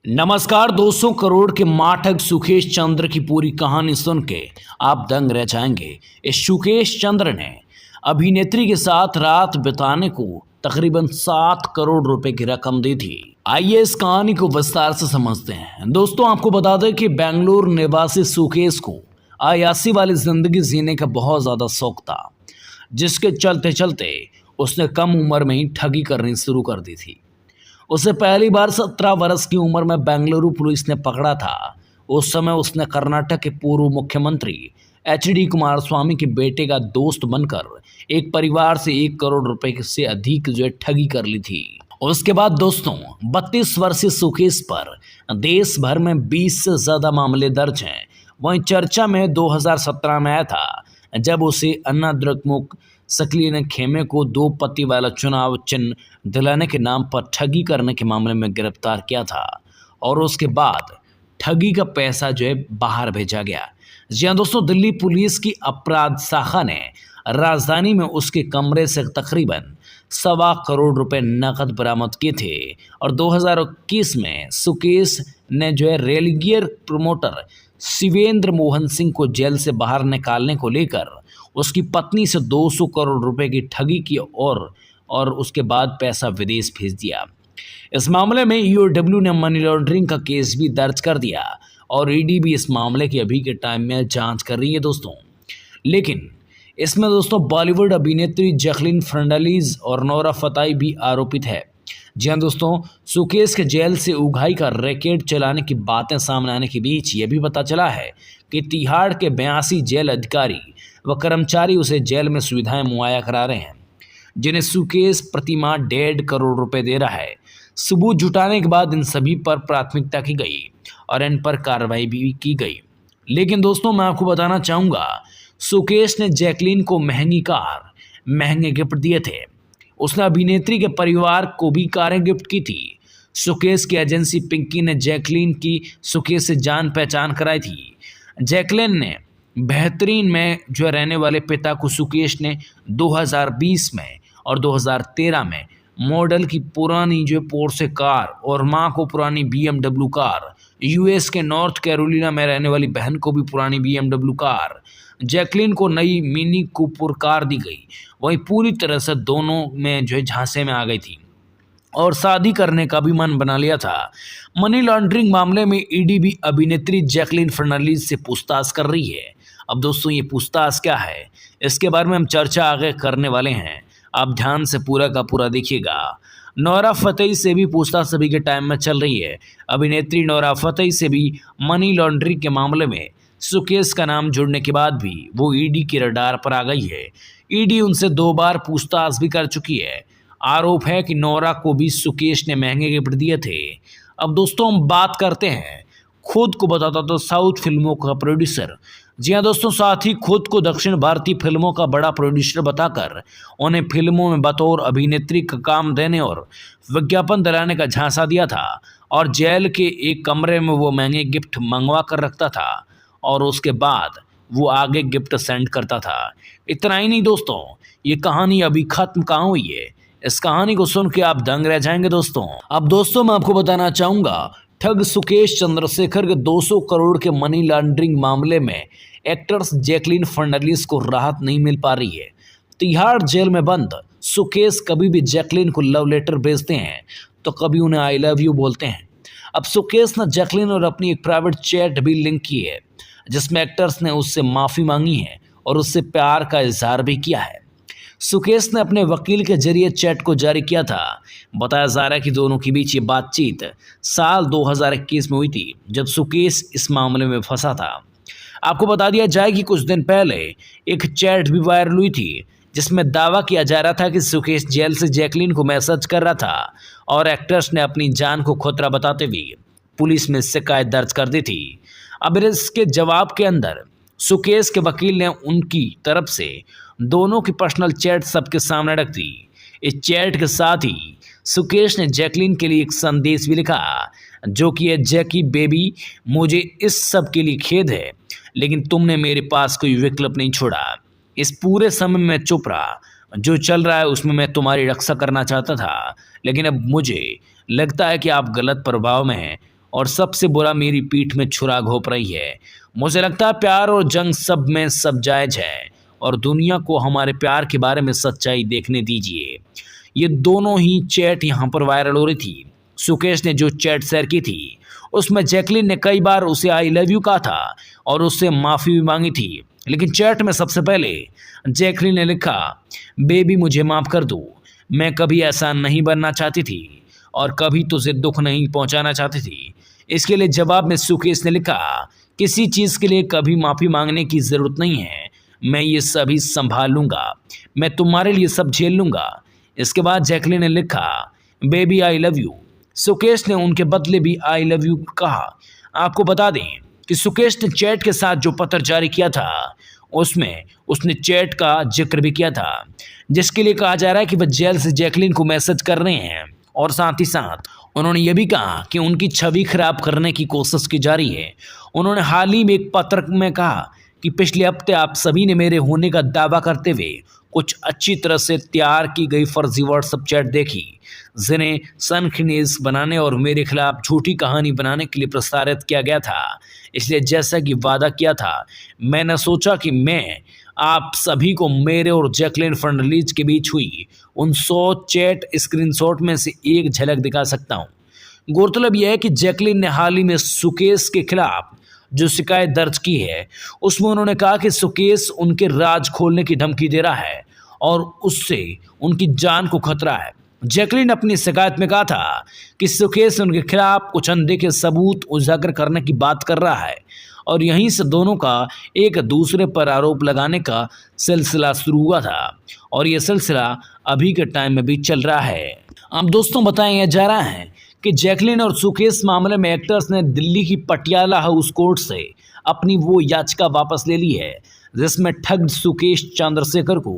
नमस्कार दोस्तों, करोड़ के माठग सुकेश चंद्र की पूरी कहानी सुन के आप दंग रह जाएंगे। इस सुकेश चंद्र ने अभिनेत्री के साथ रात बिताने को तकरीबन 7 करोड़ रुपए की रकम दी थी। आइए इस कहानी को विस्तार से समझते हैं। दोस्तों, आपको बता दें कि बेंगलुरु निवासी सुकेश को अयासी वाली जिंदगी जीने का बहुत ज्यादा शौक था, जिसके चलते चलते उसने कम उम्र में ही ठगी करनी शुरू कर दी थी। उसे पहली बार 17 वर्ष की उम्र में बेंगलुरु पुलिस ने पकड़ा था। उस समय उसने कर्नाटक के पूर्व मुख्यमंत्री HD कुमारस्वामी के बेटे का दोस्त बनकर एक परिवार से 1 करोड़ रुपए से अधिक ठगी कर ली थी। उसके बाद दोस्तों, 32 वर्षीय सुकेश पर देश भर में 20 से ज्यादा मामले दर्ज हैं। वहीं चर्चा में 2017 में आया था, जब उसे अन्ना द्रमुक सकली ने खेमे को 2 पत्ती वाला चुनाव चिन्ह दिलाने के नाम पर ठगी करने के मामले में गिरफ्तार किया था और उसके बाद ठगी का पैसा बाहर भेजा गया। जी हाँ दोस्तों, दिल्ली पुलिस की अपराध शाखा ने राजधानी में उसके कमरे से तकरीबन 1.25 करोड़ रुपए नकद बरामद किए थे और 2021 में सुकेश ने रेलिगियर प्रमोटर शिवेंद्र मोहन सिंह को जेल से बाहर निकालने को लेकर उसकी पत्नी से 200 करोड़ रुपए की ठगी की और उसके बाद पैसा विदेश भेज दिया। इस मामले में EOW ने मनी लॉन्ड्रिंग का केस भी दर्ज कर दिया और ED भी इस मामले की अभी के टाइम में जांच कर रही है दोस्तों। लेकिन इसमें दोस्तों बॉलीवुड अभिनेत्री जैकलीन फर्नांडीज और नोरा फतेही भी आरोपित है। जी हाँ दोस्तों, सुकेश के जेल से उगाही का रैकेट चलाने की बातें सामने आने के बीच ये भी पता चला है कि तिहाड़ के 82 जेल अधिकारी व कर्मचारी उसे जेल में सुविधाएं मुहैया करा रहे हैं, जिन्हें सुकेश प्रतिमाह 1.5 करोड़ रुपए दे रहा है। सबूत जुटाने के बाद इन सभी पर प्राथमिकता की गई और इन पर कार्रवाई भी की गई। लेकिन दोस्तों, मैं आपको बताना चाहूँगा, सुकेश ने जैकलीन को महंगी कार, महंगे गिफ्ट दिए थे। उसने अभिनेत्री के परिवार को भी कारें गिफ्ट की थी। सुकेश की एजेंसी पिंकी ने जैकलीन की सुकेश से जान पहचान कराई थी। जैकलीन ने बेहतरीन में रहने वाले पिता को सुकेश ने 2020 में और 2013 में मॉडल की पुरानी पोर्शे कार और मां को पुरानी BMW कार, US के नॉर्थ कैरोलिना में रहने वाली बहन को भी पुरानी BMW कार, जैकलीन को नई मिनी कूपर कार दी गई। वहीं पूरी तरह से दोनों में झांसे में आ गई थी और शादी करने का भी मन बना लिया था। मनी लॉन्ड्रिंग मामले में ED भी अभिनेत्री जैकलीन फर्नांडीज से पूछताछ कर रही है। अब दोस्तों, ये पूछताछ क्या है, इसके बारे में हम चर्चा आगे करने वाले हैं। आप ध्यान से पूरा का पूरा देखिएगा। नोरा फतेही से भी पूछताछ अभी के टाइम में चल रही है। अभिनेत्री नोरा फतेही से भी मनी लॉन्ड्रिंग के मामले में सुकेश का नाम जुड़ने के बाद भी वो ED के रडार पर आ गई है। ED उनसे 2 बार पूछताछ भी कर चुकी है। आरोप है कि नोरा को भी सुकेश ने महंगे गिफ्ट दिए थे। अब दोस्तों, हम बात करते हैं खुद को बताता तो साउथ फिल्मों का प्रोड्यूसर। जी हाँ दोस्तों, साथ ही खुद को दक्षिण भारतीय फिल्मों का बड़ा प्रोड्यूसर बताकर उन्हें फिल्मों में बतौर अभिनेत्री का काम देने और विज्ञापन दिलाने का झांसा दिया था और जेल के एक कमरे में वो महंगे गिफ्ट मंगवा कर रखता था और उसके बाद वो आगे गिफ्ट सेंड करता था। इतना ही नहीं दोस्तों, ये कहानी अभी खत्म कहाँ हुई है। इस कहानी को सुन के आप दंग रह जाएंगे दोस्तों। अब दोस्तों, मैं आपको बताना चाहूँगा, ठग सुकेश चंद्रशेखर के 200 करोड़ के मनी लॉन्ड्रिंग मामले में एक्ट्रेस जैकलीन फर्नांडीज को राहत नहीं मिल पा रही है। तिहाड़ जेल में बंद सुकेश कभी भी जैकलीन को लव लेटर भेजते हैं तो कभी उन्हें आई लव यू बोलते हैं। अब सुकेश ने जैकलीन और अपनी एक प्राइवेट चैट भी लिंक की है, जिसमें एक्टर्स ने उससे माफ़ी मांगी है और उससे प्यार का इजहार भी किया है। सुकेश ने अपने वकील के जरिए चैट को जारी किया था। बताया जा रहा है कि दोनों के बीच ये बातचीत साल 2021 में हुई थी, जब सुकेश इस मामले में फंसा था। आपको बता दिया जाए कि कुछ दिन पहले एक चैट भी वायरल हुई थी, जिसमें दावा किया जा रहा था कि सुकेश जेल से जैकलीन को मैसेज कर रहा था और एक्ट्रेस ने अपनी जान को खतरा बताते हुए पुलिस में शिकायत दर्ज कर दी थी। अब इसके जवाब के अंदर सुकेश के वकील ने उनकी तरफ से दोनों की पर्सनल चैट सबके सामने रख दी। इस चैट के साथ ही सुकेश ने जैकलीन के लिए एक संदेश भी लिखा, जो कि है, जैकी बेबी, मुझे इस सब के लिए खेद है, लेकिन तुमने मेरे पास कोई विकल्प नहीं छोड़ा। इस पूरे समय में चुप रहा। जो चल रहा है उसमें मैं तुम्हारी रक्षा करना चाहता था, लेकिन अब मुझे लगता है कि आप गलत प्रभाव में हैं और सबसे बुरा मेरी पीठ में छुरा घोंप रही है। मुझे लगता है प्यार और जंग सब में सब जायज है और दुनिया को हमारे प्यार के बारे में सच्चाई देखने दीजिए। ये दोनों ही चैट यहाँ पर वायरल हो रही थी। सुकेश ने जो चैट शेयर की थी उसमें जैकलीन ने कई बार उसे आई लव यू कहा था और उससे माफ़ी भी मांगी थी, लेकिन चैट में सबसे पहले जैकलीन ने लिखा, बेबी मुझे माफ़ कर दो, मैं कभी ऐसा नहीं बनना चाहती थी और कभी तुझे दुख नहीं पहुंचाना चाहती थी। इसके लिए जवाब में सुकेश ने लिखा, किसी चीज़ के लिए कभी माफ़ी मांगने की ज़रूरत नहीं है, मैं ये सभी संभाल लूँगा, मैं तुम्हारे लिए सब झेल लूँगा। इसके बाद जैकलीन ने लिखा, baby I love you. Sukesh ने उनके बदले भी आई लव यू कहा। आपको बता दें कि सुकेश ने चैट के साथ जो पत्र जारी किया था उसमें उसने चैट का जिक्र भी किया था, जिसके लिए कहा जा रहा है कि वह जेल से जैकलीन को मैसेज कर रहे हैं और साथ ही साथ उन्होंने ये भी कहा कि उनकी छवि खराब करने की कोशिश की जा रही है। उन्होंने हाल ही में एक पत्र में कहा कि पिछले हफ्ते आप सभी ने मेरे होने का दावा करते हुए कुछ अच्छी तरह से तैयार की गई फर्जी व्हाट्सएप चैट देखी, जिन्हें सनसनीखेज बनाने और मेरे खिलाफ झूठी कहानी बनाने के लिए प्रसारित किया गया था। इसलिए जैसा कि वादा किया था, मैंने सोचा कि मैं आप सभी को मेरे और जैकलीन फर्नांडीज के बीच हुई उन 100 चैट स्क्रीनशॉट में से एक झलक दिखा सकता हूँ। गौरतलब यह है कि जैकलीन ने हाल ही में सुकेश के खिलाफ जो शिकायत दर्ज की है उसमें उन्होंने कहा कि सुकेश उनके राज खोलने की धमकी दे रहा है और उससे उनकी जान को खतरा है। जैकलीन ने अपनी शिकायत में कहा था कि सुकेश उनके खिलाफ कुछ अनदेखे सबूत उजागर करने की बात कर रहा है और यहीं से दोनों का एक दूसरे पर आरोप लगाने का सिलसिला शुरू हुआ था और ये सिलसिला अभी के टाइम में भी चल रहा है। अब दोस्तों बताया जा रहा है कि जैकलीन और सुकेश मामले में एक्टर्स ने दिल्ली की पटियाला हाउस कोर्ट से अपनी वो याचिका वापस ले ली है जिसमें ठग सुकेश चंद्रशेखर को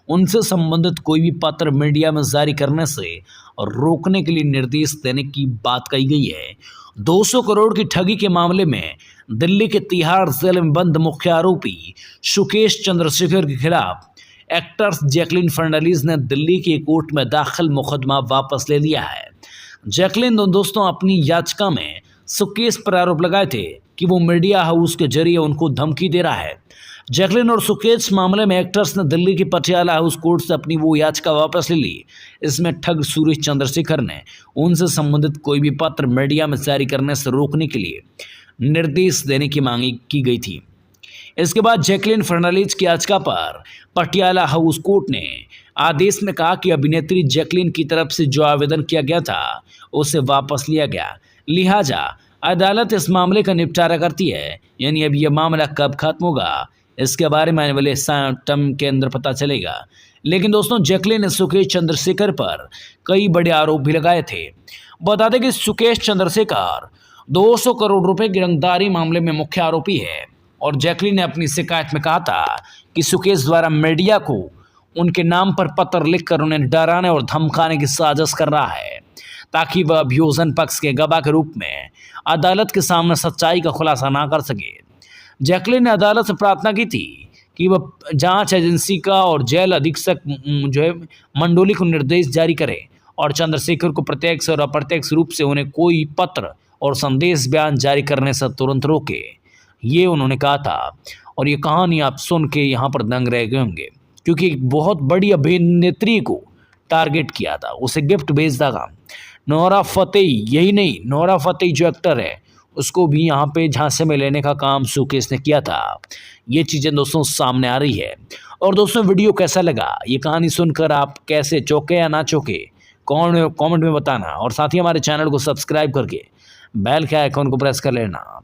उनसे संबंधित कोई भी पत्र मीडिया में जारी करने से रोकने के लिए निर्देश देने की बात कही गई है। 200 करोड़ की ठगी के मामले में दिल्ली के तिहाड़ जेल में बंद मुख्य आरोपी सुकेश चंद्रशेखर के खिलाफ एक्टर्स जैकलीन फर्नांडीज ने दिल्ली की कोर्ट में दाखिल मुकदमा वापस ले लिया है। जैकलीन दोस्तों अपनी याचिका में सुकेश पर आरोप लगाए थे कि वो मीडिया हाउस के जरिए उनको धमकी दे रहा है। जैकलीन और सुकेश मामले में एक्टर्स ने दिल्ली की पटियाला हाउस कोर्ट से अपनी वो याचिका वापस ले ली। इसमें ठग सुरेश चंद्रशेखर ने उनसे संबंधित कोई भी पत्र मीडिया में जारी करने से रोकने के लिए निर्देश देने की मांग की गई थी। इसके बाद जैकलीन फर्नांडीज की याचिका पर पटियाला हाउस कोर्ट ने आदेश में कहा कि अभिनेत्री जैकलीन की तरफ से जो आवेदन किया गया था उसे वापस लिया गया, लिहाजा अदालत इस मामले का निपटारा करती है। यानी अब यह मामला कब खत्म होगा इसके बारे में आने वाले टाइम के अंदर पता चलेगा। लेकिन दोस्तों जैकलीन ने सुकेश चंद्रशेखर पर कई बड़े आरोप भी लगाए थे। बता दें कि सुकेश चंद्रशेखर 200 करोड़ रुपए की रंगदारी मामले में मुख्य आरोपी है और जैकलीन ने अपनी शिकायत में कहा था कि सुकेश द्वारा मीडिया को उनके नाम पर पत्र लिखकर उन्हें डराने और धमकाने की साजिश कर रहा है ताकि वह अभियोजन पक्ष के गवाह के रूप में अदालत के सामने सच्चाई का खुलासा ना कर सके। जैकलीन ने अदालत से प्रार्थना की थी कि वह जांच एजेंसी का और जेल अधीक्षक जो है मंडोली को निर्देश जारी करे और चंद्रशेखर को प्रत्यक्ष और अप्रत्यक्ष रूप से उन्हें कोई पत्र और संदेश बयान जारी करने से तुरंत रोके। ये उन्होंने कहा था और ये कहानी आप सुन के यहाँ पर दंग रह गए होंगे क्योंकि एक बहुत बड़ी अभिनेत्री को टारगेट किया था, उसे गिफ्ट भेजता था। नोरा फतेही, यही नहीं नोरा फतेही जो एक्टर है उसको भी यहाँ पे झांसे में लेने का काम सुकेश ने किया था। ये चीज़ें दोस्तों सामने आ रही है। और दोस्तों वीडियो कैसा लगा, ये कहानी सुनकर आप कैसे चौंके या ना चौंके कमेंट में बताना और साथ ही हमारे चैनल को सब्सक्राइब करके बेल के आइकॉन को प्रेस कर लेना।